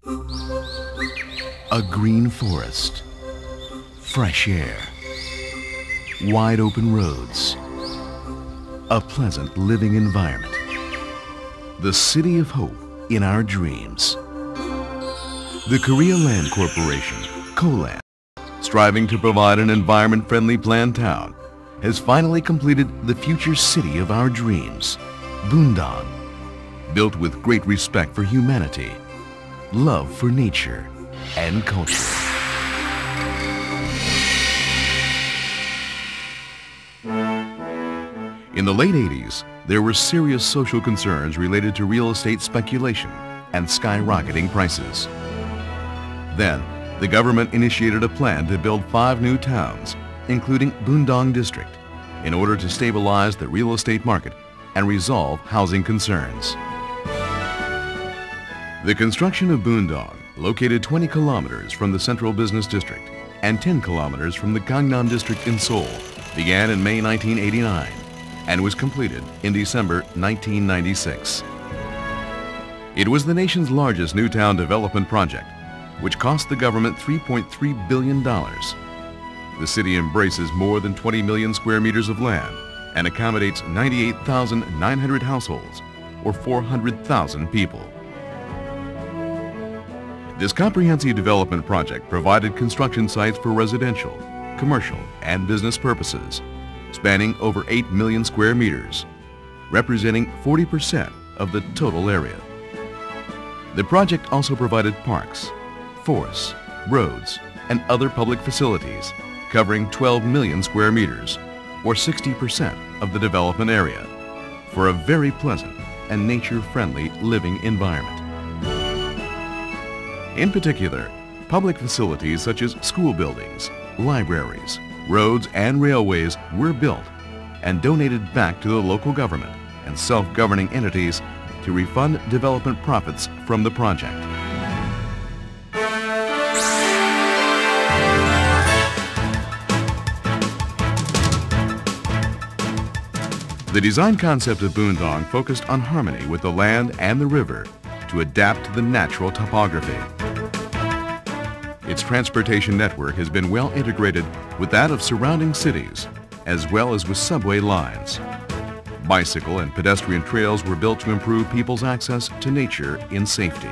A green forest, fresh air, wide open roads, a pleasant living environment. The city of hope in our dreams. The Korea Land Corporation, Koland, striving to provide an environment-friendly planned town, has finally completed the future city of our dreams, Bundang, built with great respect for humanity, love for nature, and culture. In the late 80s, there were serious social concerns related to real estate speculation and skyrocketing prices. Then, the government initiated a plan to build 5 new towns, including Bundang District, in order to stabilize the real estate market and resolve housing concerns. The construction of Bundang, located 20 kilometers from the Central Business District and 10 kilometers from the Gangnam District in Seoul, began in May 1989 and was completed in December 1996. It was the nation's largest new town development project, which cost the government $3.3 billion. The city embraces more than 20 million square meters of land and accommodates 98,900 households, or 400,000 people. This comprehensive development project provided construction sites for residential, commercial, and business purposes, spanning over 8 million square meters, representing 40% of the total area. The project also provided parks, forests, roads, and other public facilities covering 12 million square meters, or 60% of the development area, for a very pleasant and nature-friendly living environment. In particular, public facilities such as school buildings, libraries, roads, and railways were built and donated back to the local government and self-governing entities to refund development profits from the project. The design concept of Bundang focused on harmony with the land and the river to adapt to the natural topography. Its transportation network has been well integrated with that of surrounding cities, as well as with subway lines. Bicycle and pedestrian trails were built to improve people's access to nature in safety.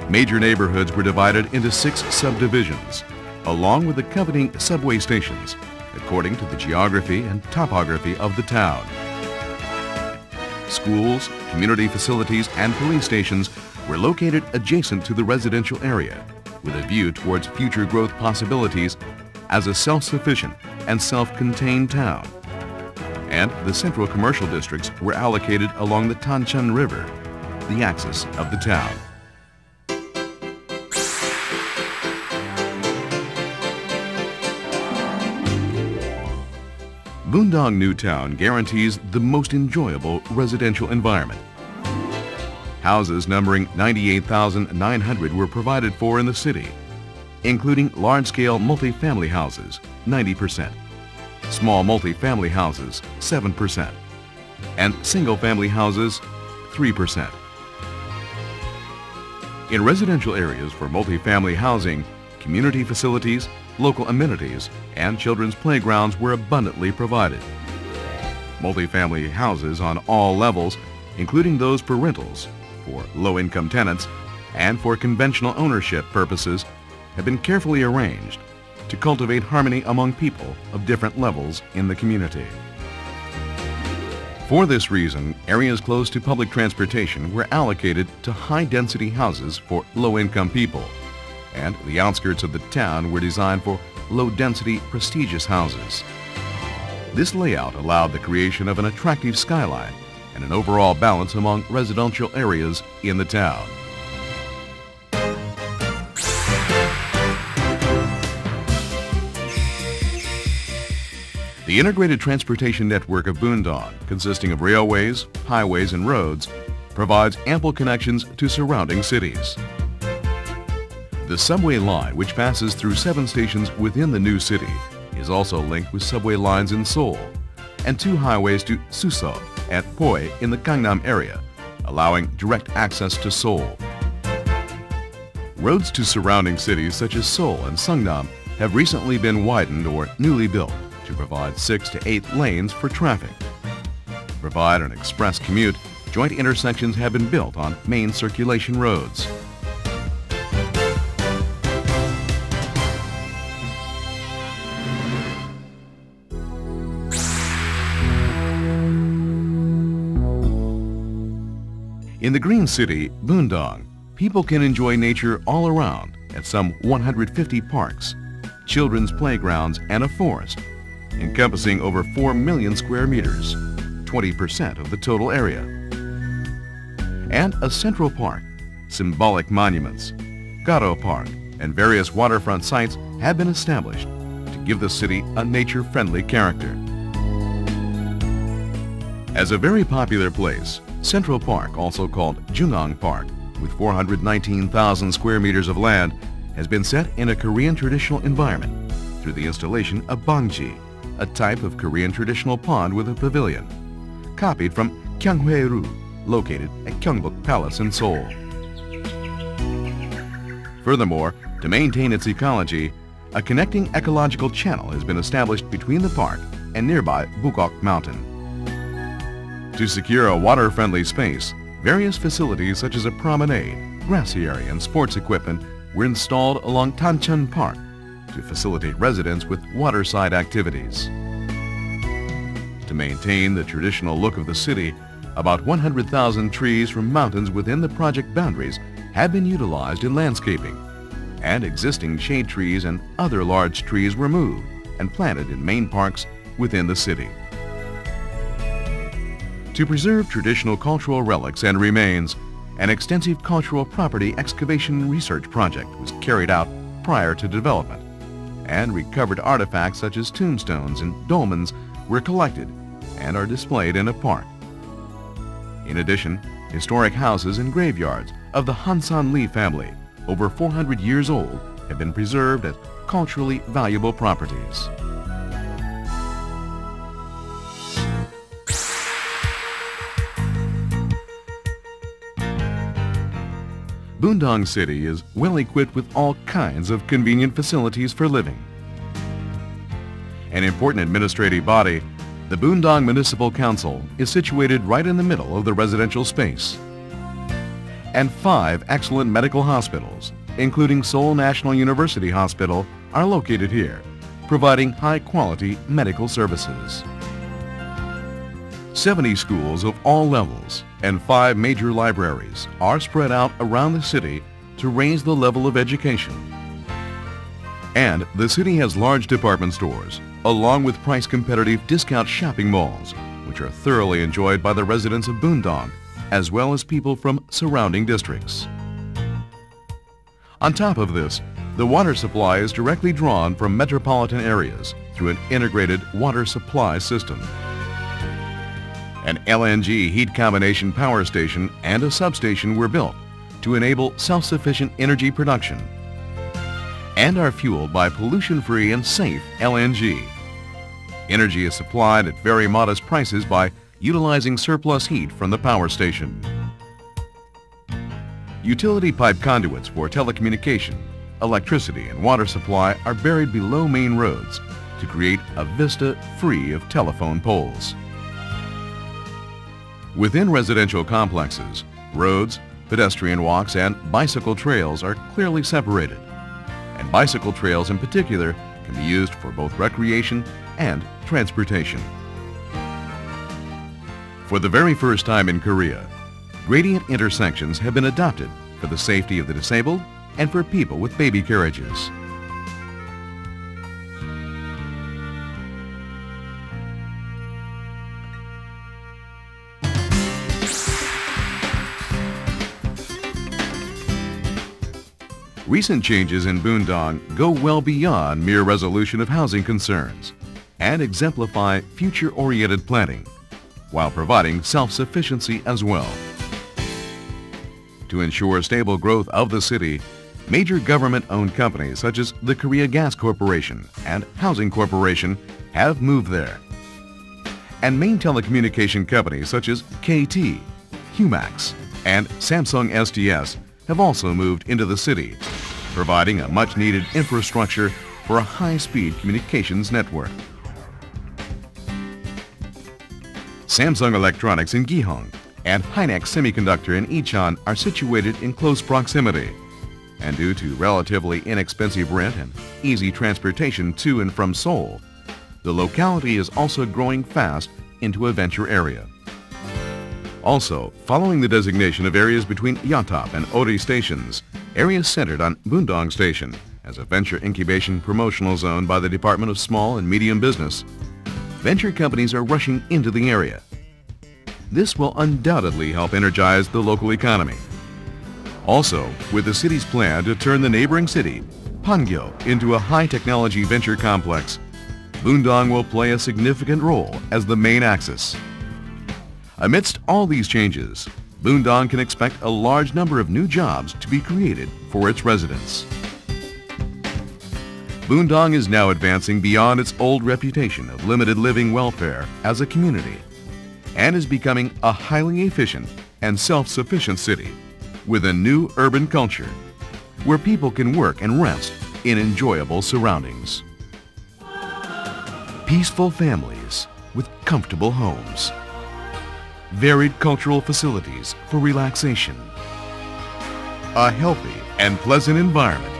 Major neighborhoods were divided into 6 subdivisions, along with accompanying subway stations, according to the geography and topography of the town. Schools, community facilities, and police stations were located adjacent to the residential area, with a view towards future growth possibilities as a self-sufficient and self-contained town. And the central commercial districts were allocated along the Tanchun River, the axis of the town. Bundang New Town guarantees the most enjoyable residential environment. Houses numbering 98,900 were provided for in the city, including large-scale multifamily houses, 90%, small multifamily houses, 7%, and single-family houses, 3%. In residential areas for multifamily housing, community facilities, local amenities, and children's playgrounds were abundantly provided. Multifamily houses on all levels, including those for rentals, for low-income tenants, and for conventional ownership purposes, have been carefully arranged to cultivate harmony among people of different levels in the community. For this reason, areas close to public transportation were allocated to high-density houses for low-income people, and the outskirts of the town were designed for low-density, prestigious houses. This layout allowed the creation of an attractive skyline and an overall balance among residential areas in the town. The integrated transportation network of Bundang, consisting of railways, highways, and roads, provides ample connections to surrounding cities. The subway line, which passes through 7 stations within the new city, is also linked with subway lines in Seoul and 2 highways to Suseok and Poi in the Gangnam area, allowing direct access to Seoul. Roads to surrounding cities such as Seoul and Sungnam have recently been widened or newly built to provide 6 to 8 lanes for traffic. To provide an express commute, joint intersections have been built on main circulation roads. In the Green City, Bundang, people can enjoy nature all around at some 150 parks, children's playgrounds, and a forest, encompassing over 4 million square meters, 20% of the total area. And a central park, symbolic monuments, Garo Park, and various waterfront sites have been established to give the city a nature-friendly character. As a very popular place, Central Park, also called Jungang Park, with 419,000 square meters of land, has been set in a Korean traditional environment through the installation of bangji, a type of Korean traditional pond with a pavilion, copied from Gyeonghwae-ru, located at Gyeongbok Palace in Seoul. Furthermore, to maintain its ecology, a connecting ecological channel has been established between the park and nearby Bukok Mountain. To secure a water-friendly space, various facilities such as a promenade, grassy area, and sports equipment were installed along Tancheon Park to facilitate residents with waterside activities. To maintain the traditional look of the city, about 100,000 trees from mountains within the project boundaries have been utilized in landscaping, and existing shade trees and other large trees were moved and planted in main parks within the city. To preserve traditional cultural relics and remains, an extensive cultural property excavation research project was carried out prior to development, and recovered artifacts such as tombstones and dolmens were collected and are displayed in a park. In addition, historic houses and graveyards of the Hansan Lee family, over 400 years old, have been preserved as culturally valuable properties. Bundang City is well equipped with all kinds of convenient facilities for living. An important administrative body, the Bundang Municipal Council is situated right in the middle of the residential space. And 5 excellent medical hospitals, including Seoul National University Hospital, are located here, providing high-quality medical services. 70 schools of all levels and 5 major libraries are spread out around the city to raise the level of education. And the city has large department stores, along with price-competitive discount shopping malls, which are thoroughly enjoyed by the residents of Bundang, as well as people from surrounding districts. On top of this, the water supply is directly drawn from metropolitan areas through an integrated water supply system. An LNG heat combination power station and a substation were built to enable self-sufficient energy production and are fueled by pollution-free and safe LNG. Energy is supplied at very modest prices by utilizing surplus heat from the power station. Utility pipe conduits for telecommunication, electricity, and water supply are buried below main roads to create a vista free of telephone poles. Within residential complexes, roads, pedestrian walks, and bicycle trails are clearly separated, and bicycle trails in particular can be used for both recreation and transportation. For the very first time in Korea, gradient intersections have been adopted for the safety of the disabled and for people with baby carriages. Recent changes in Bundang go well beyond mere resolution of housing concerns and exemplify future-oriented planning, while providing self-sufficiency as well. To ensure stable growth of the city, major government-owned companies such as the Korea Gas Corporation and Housing Corporation have moved there. And main telecommunication companies such as KT, Humax, and Samsung SDS have also moved into the city, providing a much-needed infrastructure for a high-speed communications network. Samsung Electronics in Gihong and Hynix Semiconductor in Icheon are situated in close proximity, and due to relatively inexpensive rent and easy transportation to and from Seoul, the locality is also growing fast into a venture area. Also, following the designation of areas between Yatop and Ori stations, areas centered on Bundang Station as a venture incubation promotional zone by the Department of Small and Medium Business, venture companies are rushing into the area. This will undoubtedly help energize the local economy. Also, with the city's plan to turn the neighboring city, Pangyo, into a high-technology venture complex, Bundang will play a significant role as the main axis. Amidst all these changes, Bundang can expect a large number of new jobs to be created for its residents. Bundang is now advancing beyond its old reputation of limited living welfare as a community and is becoming a highly efficient and self-sufficient city with a new urban culture where people can work and rest in enjoyable surroundings. Peaceful families with comfortable homes. Varied cultural facilities for relaxation. A healthy and pleasant environment.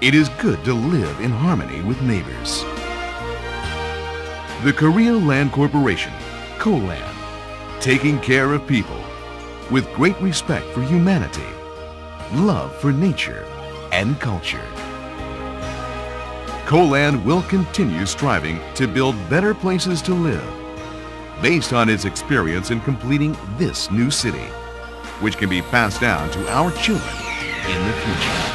It is good to live in harmony with neighbors. The Korea Land Corporation, Koland, taking care of people with great respect for humanity, love for nature and culture. Koland will continue striving to build better places to live based on its experience in completing this new city, which can be passed down to our children in the future.